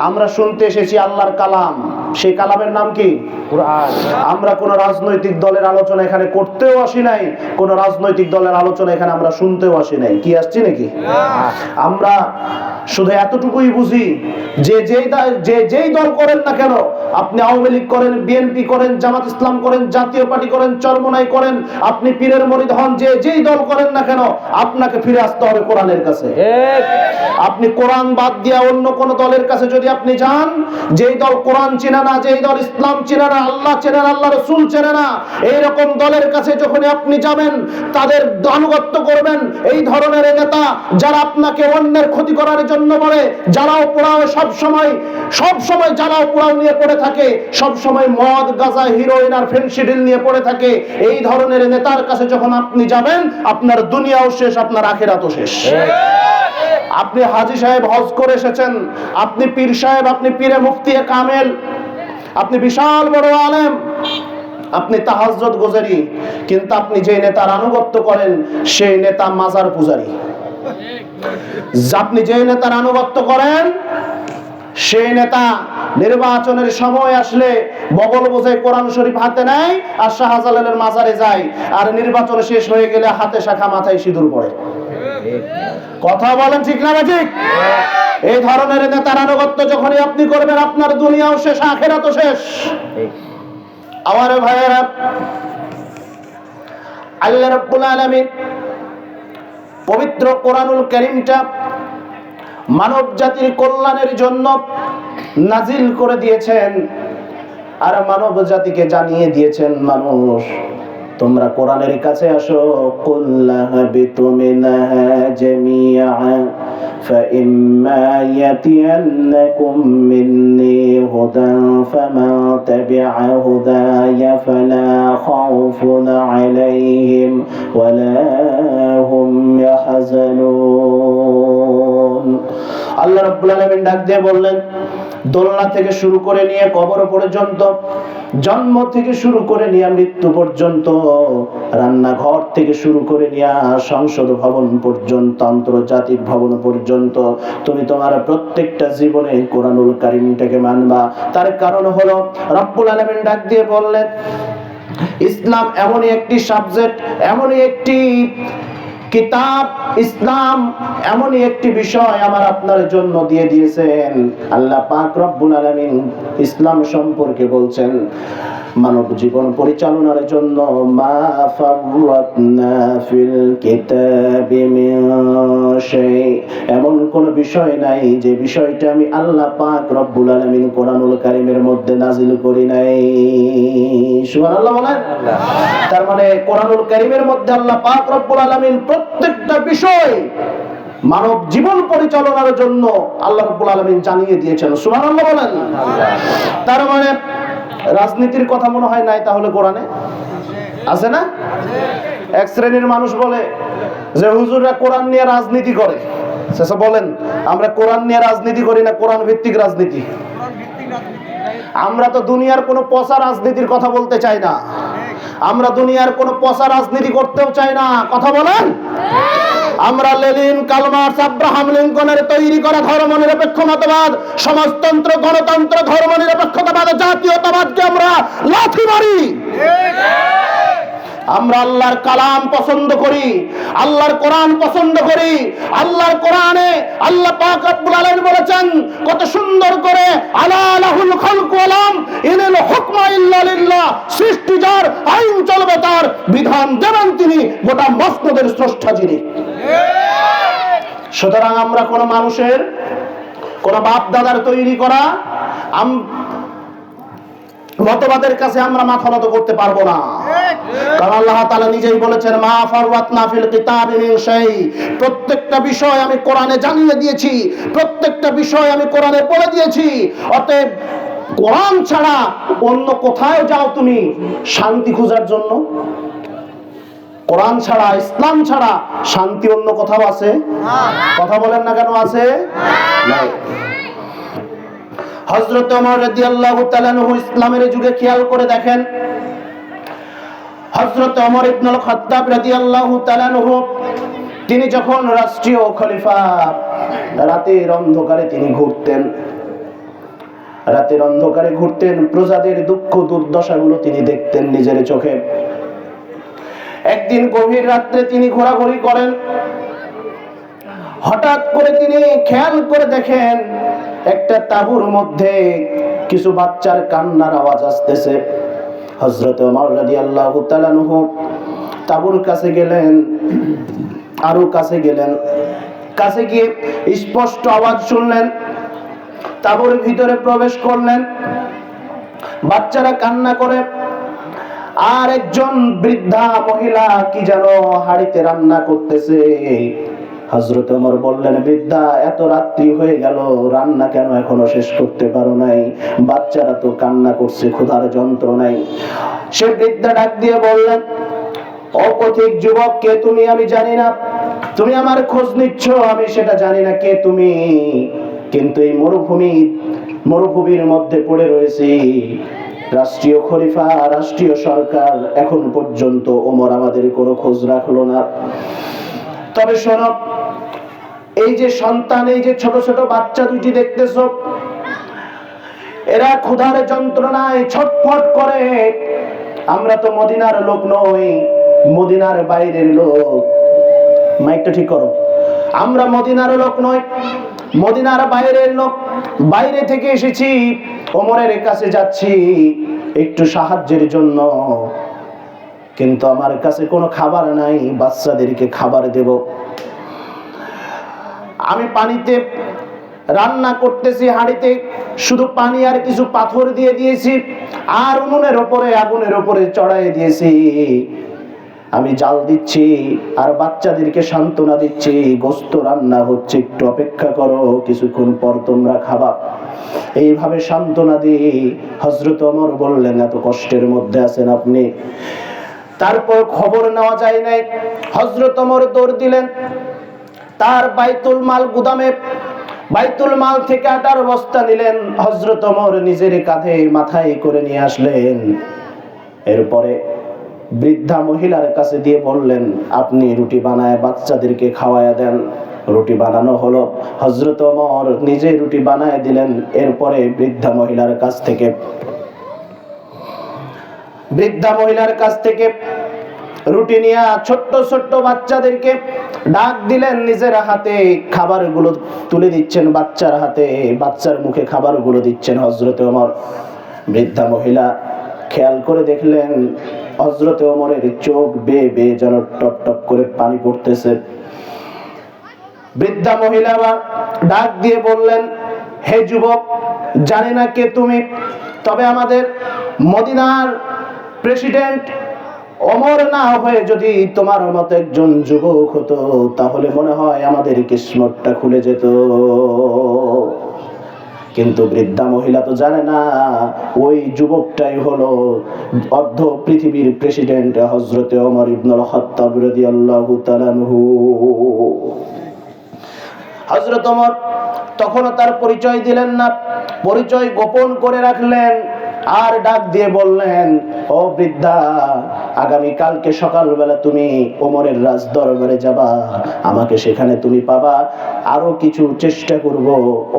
আমরা শুনতে এসেছি আল্লাহর কালাম, সেই কালামের নাম কি? কুরআন। আমরা কোন রাজনৈতিক দলের আলোচনা এখানে করতেও আসি নাই, কোন রাজনৈতিক দলের আলোচনা এখানে আমরা শুনতেও আসি নাই। কি আসছি নাকি? আমরা শুধু এতটুকুই বুঝি যে যেই দল করেন না কেন, আপনি আওয়ামী লীগ করেন, বিএনপি করেন, জামাত ইসলাম করেন, জাতীয় পার্টি করেন, চরমনাই করেন, আপনি পীরের মরিদ হন, যেই দল করেন না কেন, আপনাকে ফিরে আসতে হবে কোরআনের কাছে। আপনি কোরআন বাদ দিয়ে অন্য কোন দলের কাছে যদি আপনি যান, যেই দল কোরআন চেনে না, যেই দল ইসলাম চেনে না, আল্লাহ চেনে না, আল্লাহ রাসূল চেনে না, এইরকম দলের কাছে যখন আপনি যাবেন, তাদের আনুগত্য করবেন। এই ধরনের নেতা যারা আপনাকে অন্যের ক্ষতি করার জন্য বলে, জ্বালাও পোড়াও, সব সময় জ্বালাও পোড়াও নিয়ে পড়ে থাকে, সব সময় মদ, গাঁজা, হিরোইন আর ফেনসিডিল নিয়ে পড়ে থাকে, এই ধরনের নেতার কাছে যখন আপনি যাবেন, আপনার দুনিয়াও শেষ, আপনার আখিরাতও শেষ। আপনি হাজী সাহেব হজ করে এসেছেন, আপনি পীর সাহেব, আপনি পীরে মুফতি কামেল, আপনি বিশাল বড় আলেম, আপনি তাহাজ্জুদ গুজারি, কিন্তু আপনি যে নেতার আনুগত্য করেন সেই নেতা মাজার পূজারী। আপনি যে নেতার আনুগত্য করেন সেই নেতা নির্বাচনের সময় আসলে বগল বোঝাই কোরআন শরীফ হাতে নেয় আর শাহজালালের মাজারে যায়, আর নির্বাচন শেষ হয়ে গেলে হাতে শাখা মাথায় সিঁদুর পড়ে। কথা বলেন ঠিক না ঠিক? এই ধরনের নেতার আনুগত্য যখনই আপনি করবেন, আপনার দুনিয়াও শেষ, আখিরাতও শেষ। আমার ভাইয়েরা, আল্লাহ রাব্বুল আলামিন পবিত্র কোরআনুল কারীমটা মানব জাতির কল্যাণের জন্য নাজিল করে দিয়েছেন, আর মানব জাতিকে জানিয়ে দিয়েছেন, মানুষ তোমরা কোরআনের কাছে আসো। কুল্লাহাবিতু মিনহা জামিআন ফাইম্মা ইয়াতিয়ান্নাকুম মিন্নী হুদান ফামান তাবিআ হুদায়া ফালা খাউফুন আলাইহিম ওয়ালা হুম ইয়াহজানুন। আল্লাহ রাব্বুল আলামিন ডাক দিয়ে বললেন, দোলনা থেকে শুরু করে নিয়ে কবর পর্যন্ত, জন্ম থেকে শুরু করে নিয়ে মৃত্যু পর্যন্ত, রান্নাঘর থেকে শুরু করে নিয়ে সংসদ ভবন পর্যন্ত, আন্তর্জাতিক ভবন পর্যন্ত, তুমি তোমার প্রত্যেকটা জীবনে কোরআনুল কারীমটাকে মানবা। তার কারণ হলো রব্বুল আলামিন ডাক দিয়ে বললেন, ইসলাম এমনই একটি সাবজেক্ট, এমনই একটি কিতাব, ইসলাম এমনই একটি বিষয় আমার আপনার জন্য দিয়ে দিয়েছেন। আল্লাহ পাক রব্বুল আলামিন ইসলাম সম্পর্কে বলছেন, মানব জীবন পরিচালনার জন্য মা ফাররাতনা ফিল কিতাবি মিন শাই, এমন কোন বিষয় নাই যে বিষয়টা আমি আল্লাহ পাক রব্বুল আলামিন কোরআনুল কারীমের মধ্যে নাজিল করি নাই। সুবহানাল্লাহ বলেন। তার মানে কোরআনুল কারীমের মধ্যে আল্লাহ পাক রব্বুল আলামিন প্রত্যেকটা বিষয় মানব জীবন পরিচালনার জন্য আল্লাহ রাব্বুল আলামিন জানিয়ে দিয়েছেন। সুবহানাল্লাহ বলেন। তার মানে রাজনীতির কথা মনে হয় নাই, তাহলে কোরআনে আছে না? এক শ্রেণীর মানুষ বলে যে হুজুররা কোরআন নিয়ে রাজনীতি করে। আচ্ছা বলেন, আমরা কোরআন নিয়ে রাজনীতি করি না, কোরআন ভিত্তিক রাজনীতি। আমরা তো দুনিয়ার কোনো পচা রাজনীতির কথা বলতে চাই না, আমরা দুনিয়ার কোনো পচা রাজনীতি করতেও চাই না। কথা বলেন। আমরা লেনিন, কার্ল মার্কস, আব্রাহাম লিঙ্কনের তৈরি করা ধর্মনিরপেক্ষ মতবাদ, সমাজতন্ত্র, গণতন্ত্র, ধর্মনিরপেক্ষতাবাদ, জাতীয়তাবাদকে আমরা লাথি মারি। আমরা আল্লাহর কালাম পছন্দ করি, আল্লাহর কোরআন পছন্দ করি। আল্লাহর কোরআনে আল্লাহ পাক রব্বুল আলামিন বলেছেন কত সুন্দর করে, আলা লাহুল খালকু ওয়াল আমর ইনিল হুকমা ইল্লা লিল্লাহ, সৃষ্টি যার, আইন চলবে তার, বিধান দেবেন তিনি, গোটা মসনদের স্রষ্টা যিনি। সুতরাং আমরা কোন মানুষের, কোন বাপ দাদার তৈরি করা মতবাদের কাছে আমরা মাথা নত করতে পারবো না। কারণ আল্লাহ তাআলা নিজেই বলেছেন, মা ফাররাতনা ফিল কিতাবি মিন শাই, প্রত্যেকটা বিষয় আমি কোরআনে জানিয়ে দিয়েছি, প্রত্যেকটা বিষয় আমি কোরআনে বলে দিয়েছি। অতএব কোরআন ছাড়া অন্য কোথায় যাও তুমি শান্তি খোঁজার জন্য? কোরআন ছাড়া, ইসলাম ছাড়া শান্তি অন্য কোথাও আছে? কথা বলেন না কেন আছে? নাই। হযরত ওমর রাদিয়াল্লাহু তাআলা আনহু ইসলামের যুগে খেয়াল করে দেখেন, হযরত ওমর ইবনুল খাত্তাব রাদিয়াল্লাহু তাআলা আনহু তিনি যখন রাষ্ট্রীয় খলিফা, রাতের অন্ধকারে তিনি ঘুরতেন, রাতের অন্ধকারে ঘুরতেন, প্রজাদের দুঃখ দুর্দশাগুলো তিনি দেখতেন নিজের চোখে। একদিন গভীর রাত্রে তিনি ঘোরাঘুরি করেন, হঠাৎ করে তিনি খেয়াল করে দেখেন একটা তাঁবুর মধ্যে কিছু বাচ্চার কান্নার আওয়াজ আসতেছে। হযরত ওমর রাদিয়াল্লাহু তাআলা আনহু তাঁবুর কাছে গেলেন, আরো কাছে গেলেন, কাছে গিয়ে স্পষ্ট আওয়াজ শুনলেন, তাঁবুর ভিতরে প্রবেশ করলেন, বাচ্চারা কান্না করে, আর একজন বৃদ্ধা মহিলা কি যেন হাড়িতে রান্না করতেছে। হযরত ওমর বললেন, বৃদ্ধা, এত রাত্রি হয়ে গেল, রান্না কেন এখনো শেষ করতে পারো নাই? বাচ্চারা তো কান্না করছে ক্ষুধার যন্ত্রণায়। সে বৃদ্ধা ডাক দিয়ে বললেন, অপথিক যুবক, কে তুমি? আমি জানি না। তুমি আমার খোঁজ নিচ্ছ, আমি সেটা জানি না কে তুমি, কিন্তু এই মরুভূমির মধ্যে পড়ে রয়েছি। রাষ্ট্রীয় খলিফা, রাষ্ট্রীয় সরকার এখন পর্যন্ত ওমর আমাদের কোনো খোঁজ রাখলো না। তবে শোনো, এই যে সন্তান, এই যে ছোট ছোট বাচ্চা দুটি দেখতেছো, এরা ক্ষুধার যন্ত্রণায় ছটফট করে। আমরা তো মদিনার লোক নই, মদিনার বাইরের লোক। মাইকটা ঠিক করো। আমরা মদিনার লোক নই, মদিনার বাইরের লোক। বাইরে থেকে এসেছি, ওমরের কাছে যাচ্ছি একটু সাহায্যের জন্য, কিন্তু আমার কাছে কোনো খাবার নাই, বাচ্চাদেরকে খাবার দেব। আমি পানিতে রান্না করতেছি, হাঁড়িতে শুধু পানি আর কিছু পাথর দিয়ে দিয়েছি, আর উনুনের ওপরে, আগুনের ওপরে চড়াই দিয়েছি। আমি জাল দিচ্ছি আর বাচ্চাদেরকে সান্ত্বনা দিচ্ছি, গোশত রান্না হচ্ছে, একটু অপেক্ষা করো, কিছুক্ষণ পর তোমরা খাবা। এইভাবে সান্ত্বনা দিয়ে হযরত ওমর বললেন, এত কষ্টের মধ্যে আছেন আপনি। তারপর খবর নেওয়া যায় নাই, হযরত ওমর দৌড় দিলেন তার বাইতুল মাল গুদামে। বাইতুল মাল থেকে আটার বস্তা নিলেন, হযরত ওমর নিজের কাঁধে মাথায় করে নিয়ে আসলেন। এরপরে বৃদ্ধা মহিলার কাছে দিয়ে বললেন, আপনি রুটি বানায় বাচ্চাদেরকে খাওয়ায়া দেন। রুটি বানানো হলো, হযরত ওমর নিজে রুটি বানায় দিলেন। এরপরে বৃদ্ধা মহিলার কাছ থেকে রুটি নিয়ে ছোট্ট ছোট্ট বাচ্চাদেরকে ডাক দিলেন, নিজের হাতে খাবারগুলো তুলে দিচ্ছেন বাচ্চার হাতে, বাচ্চার মুখে খাবারগুলো দিচ্ছেন হযরত ওমর। বৃদ্ধা মহিলা খেয়াল করে দেখলেন হযরত ওমরের চোখ বেয়ে বেয়ে যেন টপ টপ করে পানি পড়তেছে। বৃদ্ধা মহিলা ডাক দিয়ে বললেন, হে যুবক, জানি না কে তুমি, তবে আমাদের মদিনার প্রেসিডেন্ট ওমর না হয়ে যদি তোমার মতো একজন যুবক হতো, তাহলে মনে হয় আমাদের কিসমতটা খুলে যেত। কিন্তু বৃদ্ধা মহিলা তো জানে না ওই যুবকটাই হলো অর্ধ পৃথিবীর প্রেসিডেন্ট হযরত ওমর ইবনুল খাত্তাব রাদিয়াল্লাহু তাআলা আনহু। হযরত ওমর তখনও তার পরিচয় দিলেন না, পরিচয় গোপন করে রাখলেন, আর ডাক দিয়ে বললেন, ও বৃদ্ধা, আগামী কালকে সকালবেলা তুমি ওমরের রাজ দরবারে যাবা, আমাকে সেখানে তুমি পাবা। আরো কিছু চেষ্টা করব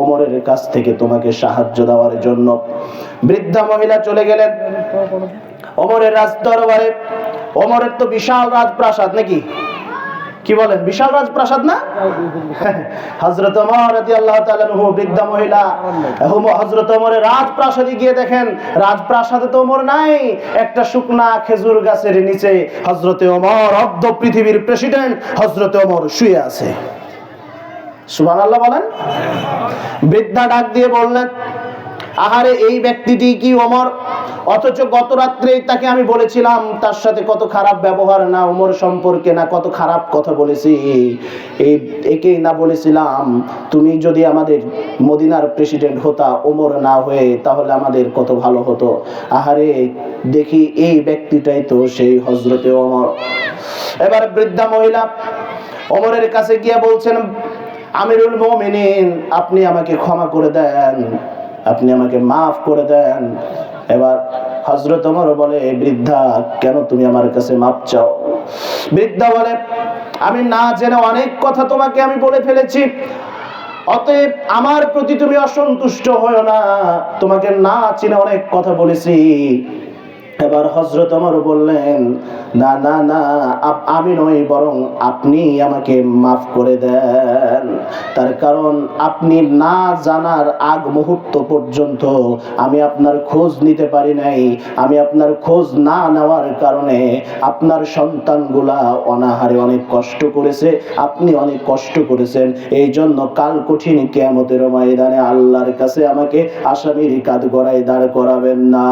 ওমরের কাছ থেকে তোমাকে সাহায্য দেওয়ার জন্য। বৃদ্ধা মহিলা চলে গেলেন ওমরের রাজ দরবারে। ওমরের তো বিশাল রাজপ্রাসাদ, নাকি কি বলেন, বিশাল রাজপ্রাসাদ না? হযরত ওমর রাদিয়াল্লাহু তাআলা আনহু বৃদ্ধা মহিলা হযরত ওমরের রাজপ্রাসাদে গিয়ে দেখেন রাজপ্রাসাদে তো ওমর নাই, একটা শুকনা খেজুর গাছের নিচে হযরত ওমর, অর্ধ পৃথিবীর প্রেসিডেন্ট হযরত ওমর শুয়ে আছে। সুবহানাল্লাহ বলেন। বৃদ্ধা ডাক দিয়ে বললেন, আহারে, এই ব্যক্তিটি কি ওমর? অথচ গত রাত্রে তাকে আমি বলেছিলাম তার সাথে কত খারাপ ব্যবহার, না ওমর সম্পর্কে না কত খারাপ কথা বলেছি, একেই না বলেছিলাম তুমি যদি আমাদের মদিনার প্রেসিডেন্ট হতা ওমর না হয়ে, তাহলে আমাদের কত ভালো হতো। আহারে, দেখি এই ব্যক্তিটাই তো সেই হযরতে ওমর। এবার বৃদ্ধা মহিলা ওমরের কাছে গিয়ে বলছেন, আমিরুল মুমিনিন, আপনি আমাকে ক্ষমা করে দেন, আপনি আমাকে মাফ করে দেন। এবার হযরত ওমর বলে, বৃদ্ধা, কেন তুমি আমার কাছে মাপ চাও? বৃদ্ধা বলে, আমি না জেনে অনেক কথা তোমাকে আমি বলে ফেলেছি, অতএব আমার প্রতি তুমি অসন্তুষ্ট হয়ো না, তোমাকে না চিনে অনেক কথা বলেছি। এবার হযরত ওমর বললেন, না না না, আমি নই, বরং আপনি আমাকে মাফ করে দেন। তার কারণ আপনি না জানার আগ মুহূর্ত পর্যন্ত আমি আপনার খোঁজ নিতে পারি নাই। আমি আপনার খোঁজ না নেওয়ার কারণে আপনার সন্তানগুলা অনাহারে অনেক কষ্ট করেছে, আপনি অনেক কষ্ট করেছেন। এই জন্য কাল কঠিন কিয়ামতের ময়দানে আল্লাহর কাছে আমাকে আসামির কাঠগড়ায় দাঁড় করাবেন না।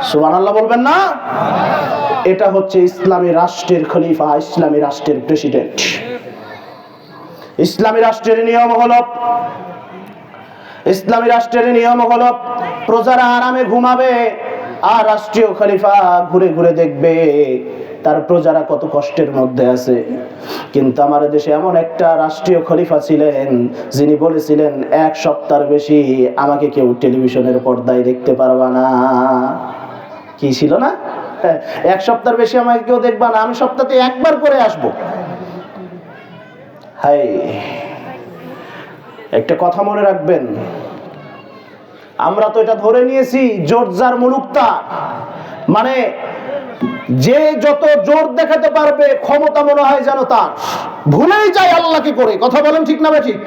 সুবহানাল্লাহ বলবেন না? এটা হচ্ছে ইসলামী রাষ্ট্রের খলিফা, ইসলামী রাষ্ট্রের প্রেসিডেন্ট। ইসলামী রাষ্ট্রের নিয়ম হলো, ইসলামী রাষ্ট্রের নিয়ম হলো প্রজারা আরামে ঘুমাবে আর রাষ্ট্রীয় খলিফা ঘুরে ঘুরে দেখবে তার প্রজারা কত কষ্টের মধ্যে আছে। কিন্তু আমার দেশে এমন একটা রাষ্ট্রীয় খলিফা ছিলেন যিনি বলেছিলেন, এক সপ্তাহের বেশি আমাকে কেউ টেলিভিশনের পর্দায় দেখতে পারবা না। কি ছিল না? এক সপ্তাহের বেশি আমাকে কেউ দেখবা না, আমি সপ্তাহে একবার করে আসবো। হাই, একটা কথা মনে রাখবেন, আমরা তো এটা ধরে নিয়েছি জোরজার মুলুকতা, মানে যে যত জোর দেখাতে পারবে ক্ষমতা মনে হয় যেন তার, ভুলেই যায় আল্লাহকে করে। কথা বলেন ঠিক না ঠিক?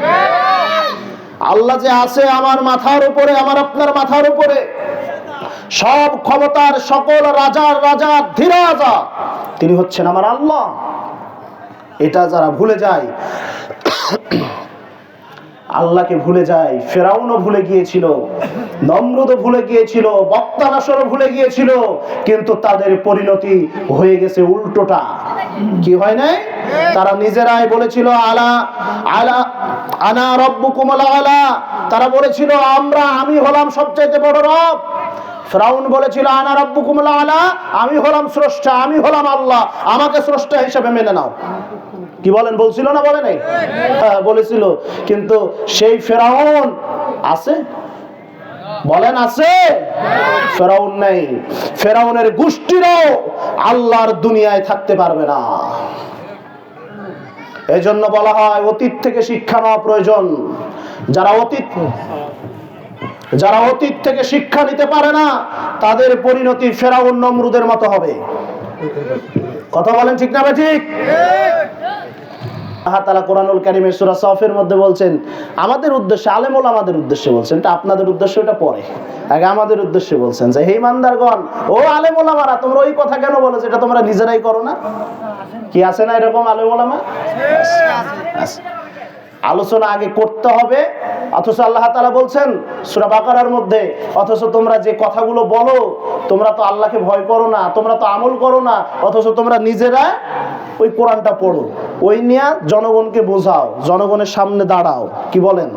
আল্লাহ যে আছে আমার মাথার উপরে, আমার আপনার মাথার উপরে, সব ক্ষমতার সকল রাজার রাজা ধীরাজা তিনি হচ্ছেন আমার আল্লাহ। এটা যারা ভুলে যায়, আল্লাহকে ভুলে যায়, ফেরাউনও ভুলে গিয়েছিল, নমরুদও ভুলে গিয়েছিল, বক্তানাসরও ভুলে গিয়েছিল, কিন্তু তাদের পরিণতি হয়ে গেছে উল্টোটা। কি হয় নাই? তারা নিজেরাই বলেছিল আলা আলা আনা রব্বুকুমুল আলা, তারা বলেছিল আমি হলাম সবচেয়ে বড় রব। ফেরাউন বলেছিল আনা রব্বুকুমুল আলা, আমি হলাম স্রষ্টা, আমি হলাম আল্লাহ, আমাকে স্রষ্টা হিসেবে মেনে নাও। কি বলেন? বলছিল না? বলে নাই? হ্যাঁ বলেছিল। কিন্তু সেই ফেরাউন আছে? বলেন আছে? ফেরাউন নেই। ফেরাউনের গোষ্ঠীরও আল্লাহর দুনিয়ায় থাকতে পারবে না। এজন্য বলা হয় অতীত থেকে শিক্ষা নেওয়া প্রয়োজন। যারা অতীত থেকে শিক্ষা নিতে পারে না তাদের পরিণতি ফেরাউন নমরুদের মতো হবে। কথা বলেন ঠিক না ঠিক? আল্লাহ তাআলা কোরআনুল কারীমের সূরা সফের মধ্যে বলছেন আমাদের উদ্দেশ্যে, আলেম ওলামাদের উদ্দেশ্যে বলছেন, এটা আপনাদের উদ্দেশ্যে ওটা পরে, আগে আমাদের উদ্দেশ্যে বলছেন যে হে ইমানদারগণ, ও আলেম ওলামারা, তোমরা ওই কথা কেন বলো যেটা তোমরা নিজেরাই করো না? কি আছে না এরকম আলেম ওলামা? আলোচনা আগে করতে হবে, অথচ আল্লাহ তাআলা বলছেন সূরা বাকারার মধ্যে, অথচ তোমরা যে কথাগুলো বলো, তোমরা তো আল্লাহকে ভয় করো না, তোমরা তো আমল করো না, অথচ তোমরা নিজেরা ওই কোরআনটা পড়ো, ওই নিয়ে জনগণকে বোঝাও, জনগণের সামনে দাঁড়াও। কি বলেন?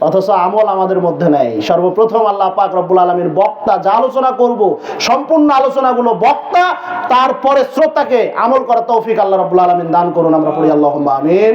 অথচ আমল আমাদের মধ্যে নেই। সর্বপ্রথম আল্লাহ পাক রব্বুল আলামিন বক্তা, যা আলোচনা করব সম্পূর্ণ আলোচনাগুলো বক্তা, তারপরে শ্রোতাকে আমল করার তৌফিক আল্লাহ রব্বুল আলামিন দান করুন। আমরা পড়ি আল্লাহুম্মা আমিন।